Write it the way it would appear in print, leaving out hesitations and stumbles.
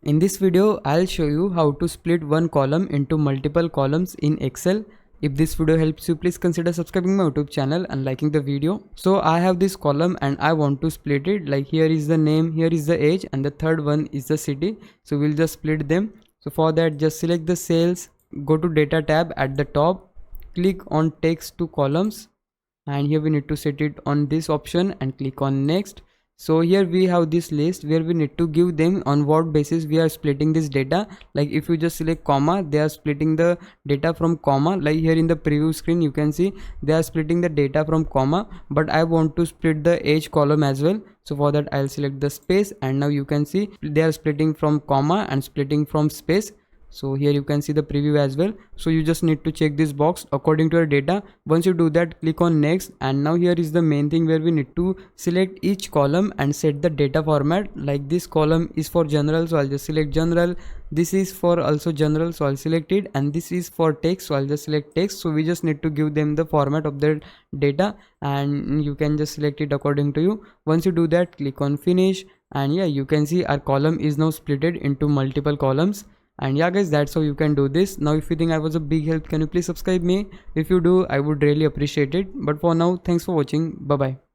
In this video, I'll show you how to split one column into multiple columns in Excel. If this video helps you, please consider subscribing my YouTube channel and liking the video. So I have this column and I want to split it. Like here is the name, here is the age, and the third one is the city. So we'll just split them. So for that, just select the cells, go to data tab at the top, click on text to columns, and here we need to set it on this option and click on next. So here we have this list where we need to give them on what basis we are splitting this data. Like if you just select comma, they are splitting the data from comma. Like here in the preview screen you can see they are splitting the data from comma, but I want to split the age column as well. So for that I'll select the space, and now you can see they are splitting from comma and splitting from space. So here you can see the preview as well. So you just need to check this box according to your data. Once you do that, click on next, and now here is the main thing where we need to select each column and set the data format. Like this column is for general, so I'll just select general. This is for also general, so I'll select it, and this is for text, so I'll just select text. So we just need to give them the format of the data, and you can just select it according to you. Once you do that, click on finish, and yeah, you can see our column is now splitted into multiple columns. And yeah guys, that's how you can do this. Now if you think I was a big help, can you please subscribe me? If you do, I would really appreciate it. But for now, thanks for watching. Bye bye.